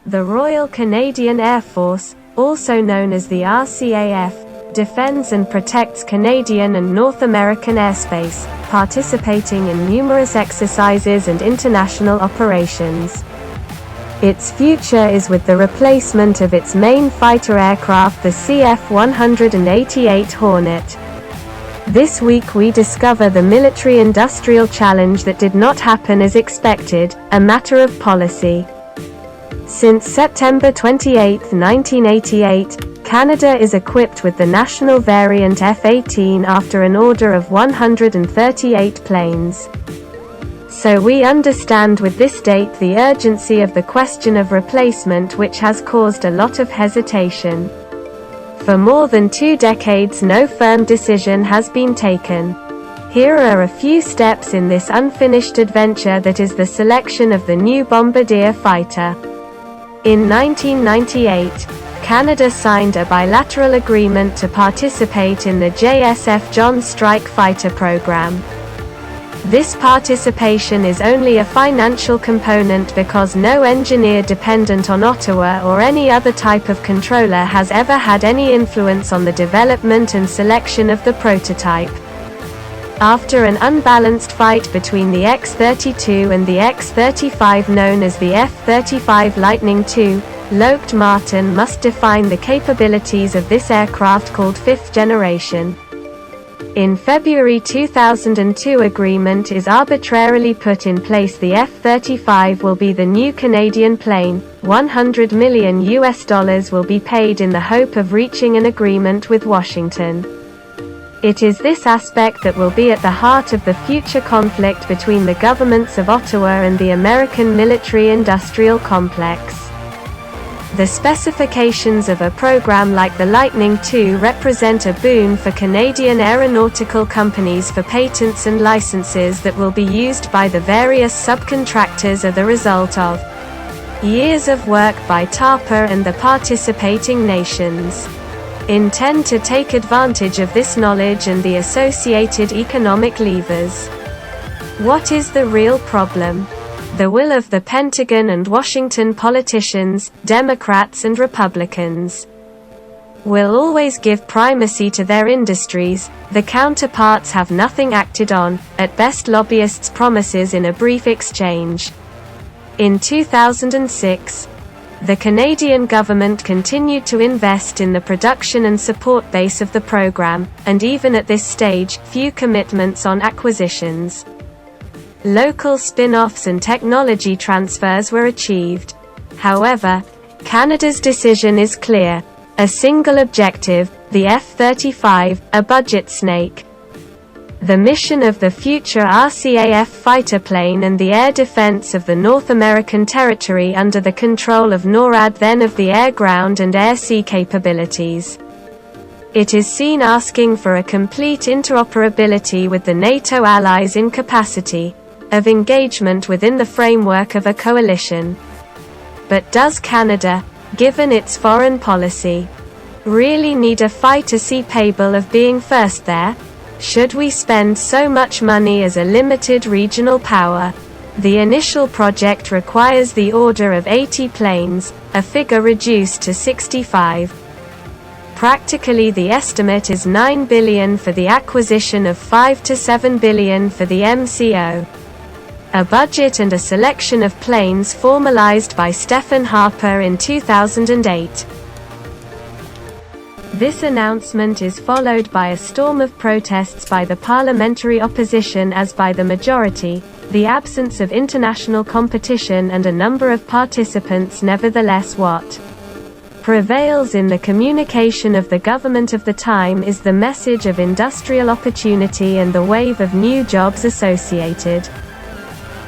The Royal Canadian Air Force, also known as the RCAF, defends and protects Canadian and North American airspace, participating in numerous exercises and international operations. Its future is with the replacement of its main fighter aircraft, the CF-188 Hornet. This week we discover the military-industrial challenge that did not happen as expected, a matter of policy. Since September 28, 1988, Canada is equipped with the national variant F-18 after an order of 138 planes. So we understand with this date the urgency of the question of replacement, which has caused a lot of hesitation. For more than 2 decades no firm decision has been taken. Here are a few steps in this unfinished adventure that is the selection of the new bombardier fighter. In 1998, Canada signed a bilateral agreement to participate in the JSF Joint Strike Fighter program. This participation is only a financial component because no engineer dependent on Ottawa or any other type of controller has ever had any influence on the development and selection of the prototype. After an unbalanced fight between the X-32 and the X-35 known as the F-35 Lightning II, Lockheed Martin must define the capabilities of this aircraft called fifth generation. In February 2002 agreement is arbitrarily put in place. The F-35 will be the new Canadian plane. $100 million will be paid in the hope of reaching an agreement with Washington. It is this aspect that will be at the heart of the future conflict between the governments of Ottawa and the American military-industrial complex. The specifications of a program like the Lightning II represent a boon for Canadian aeronautical companies for patents and licenses that will be used by the various subcontractors are the result of years of work by TAPA and the participating nations. Intend to take advantage of this knowledge and the associated economic levers. What is the real problem? The will of the Pentagon and Washington politicians, Democrats and Republicans, will always give primacy to their industries. The counterparts have nothing acted on, at best lobbyists' promises in a brief exchange. In 2006, the Canadian government continued to invest in the production and support base of the program, and even at this stage, few commitments on acquisitions. Local spin-offs and technology transfers were achieved. However, Canada's decision is clear. A single objective, the F-35, a budget snake. The mission of the future RCAF fighter plane and the air defense of the North American territory under the control of NORAD, then of the air-ground and air-sea capabilities. It is seen asking for a complete interoperability with the NATO allies in capacity of engagement within the framework of a coalition. But does Canada, given its foreign policy, really need a fighter capable of being first there? Should we spend so much money as a limited regional power? The initial project requires the order of 80 planes, a figure reduced to 65. Practically the estimate is $9 billion for the acquisition of $5 to $7 billion for the MCO. A budget and a selection of planes formalized by Stephen Harper in 2008. This announcement is followed by a storm of protests by the parliamentary opposition as by the majority. The absence of international competition and a number of participants. Nevertheless, what prevails in the communication of the government of the time is the message of industrial opportunity and the wave of new jobs associated.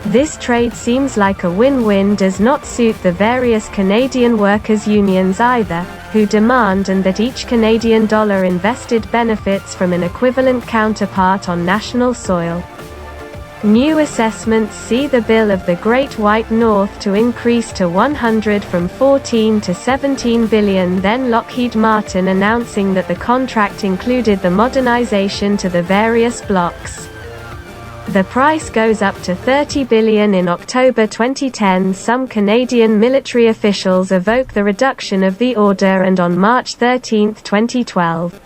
This trade seems like a win-win, does not suit the various Canadian workers' unions either, who demand and that each Canadian dollar invested benefits from an equivalent counterpart on national soil. New assessments see the bill of the Great White North to increase to 100 from 14 to 17 billion. Then Lockheed Martin announcing that the contract included the modernization to the various blocks. The price goes up to $30 billion in October 2010. Some Canadian military officials evoke the reduction of the order, and on March 13, 2012,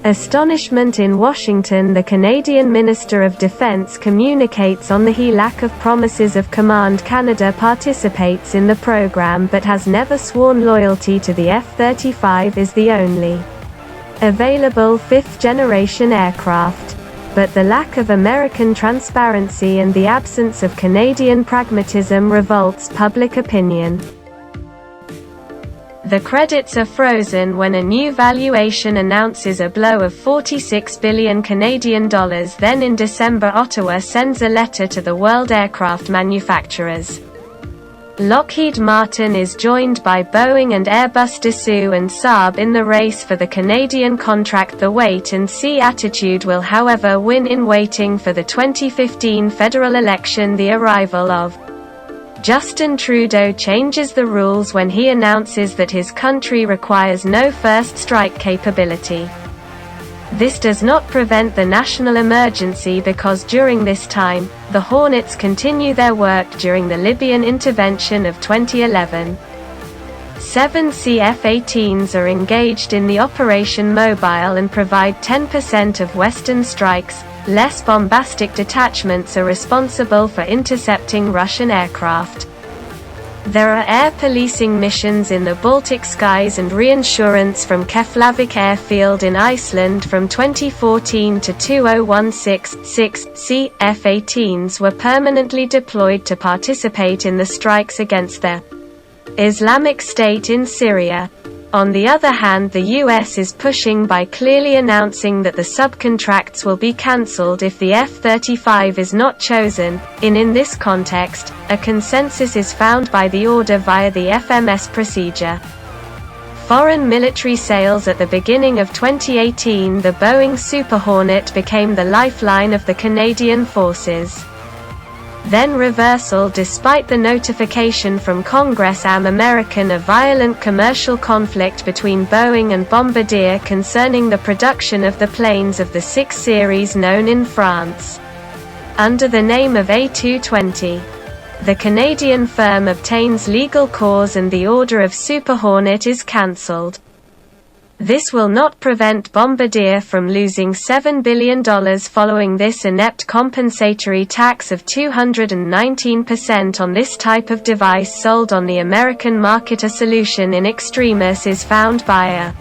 astonishment in Washington, the Canadian Minister of Defense communicates on the lack of promises of command. Canada participates in the program but has never sworn loyalty to the F-35, is the only available fifth-generation aircraft. But the lack of American transparency and the absence of Canadian pragmatism revolts public opinion. The credits are frozen when a new valuation announces a blow of $46 billion Canadian dollars. Then in December, Ottawa sends a letter to the world aircraft manufacturers. Lockheed Martin is joined by Boeing and Airbus, Dassault and Saab in the race for the Canadian contract. The wait-and-see attitude will however win in waiting for the 2015 federal election. The arrival of Justin Trudeau changes the rules when he announces that his country requires no first strike capability. This does not prevent the national emergency because during this time, the Hornets continue their work during the Libyan intervention of 2011. 7 CF-18s are engaged in the Operation Mobile and provide 10% of Western strikes. Less bombastic detachments are responsible for intercepting Russian aircraft. There are air policing missions in the Baltic skies and reinsurance from Keflavik Airfield in Iceland from 2014 to 2016. 6 CF-18s were permanently deployed to participate in the strikes against the Islamic State in Syria. On the other hand, the US is pushing by clearly announcing that the subcontracts will be cancelled if the F-35 is not chosen. In this context, a consensus is found by the order via the FMS procedure. Foreign military sales. At the beginning of 2018, the Boeing Super Hornet became the lifeline of the Canadian forces. Then reversal despite the notification from Congress. American. A violent commercial conflict between Boeing and Bombardier concerning the production of the planes of the 6 series known in France under the name of A220. The Canadian firm obtains legal cause and the order of Super Hornet is cancelled. This will not prevent Bombardier from losing $7 billion following this inept compensatory tax of 219% on this type of device sold on the American market. A solution in extremis is found by a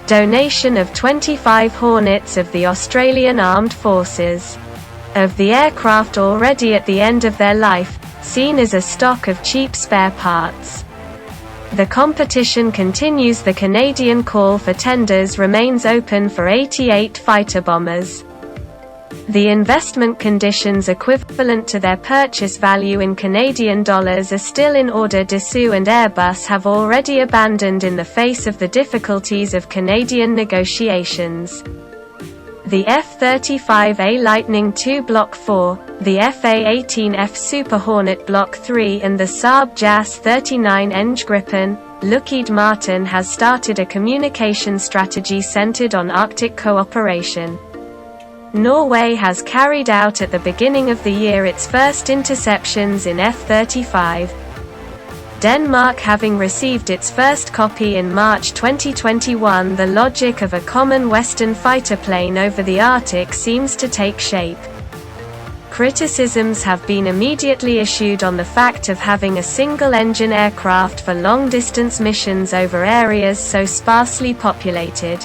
donation of 25 Hornets of the Australian Armed Forces. Of the aircraft already at the end of their life, seen as a stock of cheap spare parts. The competition continues. The Canadian call for tenders remains open for 88 fighter bombers. The investment conditions equivalent to their purchase value in Canadian dollars are still in order. Dassault and Airbus have already abandoned in the face of the difficulties of Canadian negotiations. The F-35A Lightning II Block 4, the FA-18F Super Hornet Block 3 and the Saab JAS 39N Gripen. Lockheed Martin has started a communication strategy centered on Arctic cooperation. Norway has carried out at the beginning of the year its first interceptions in F-35. Denmark having received its first copy in March 2021. The logic of a common Western fighter plane over the Arctic seems to take shape. Criticisms have been immediately issued on the fact of having a single-engine aircraft for long-distance missions over areas so sparsely populated.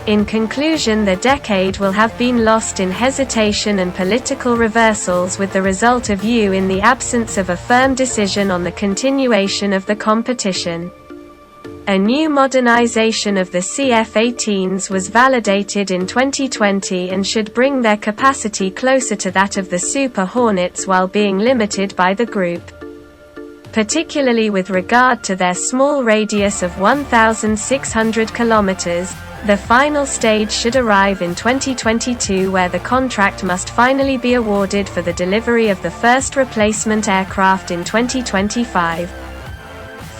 In conclusion, the decade will have been lost in hesitation and political reversals, with the result of in the absence of a firm decision on the continuation of the competition. A new modernization of the CF-18s was validated in 2020 and should bring their capacity closer to that of the Super Hornets while being limited by the group, particularly with regard to their small radius of 1,600 kilometers. The final stage should arrive in 2022, where the contract must finally be awarded for the delivery of the first replacement aircraft in 2025.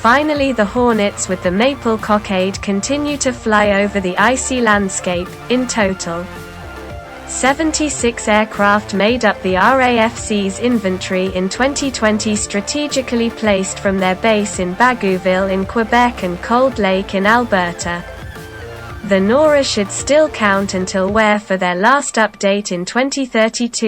Finally, the Hornets with the maple cockade continue to fly over the icy landscape. In total, 76 aircraft made up the RAFC's inventory in 2020, strategically placed from their base in Bagouville in Quebec and Cold Lake in Alberta. The NORA should still count until WARE for their last update in 2032.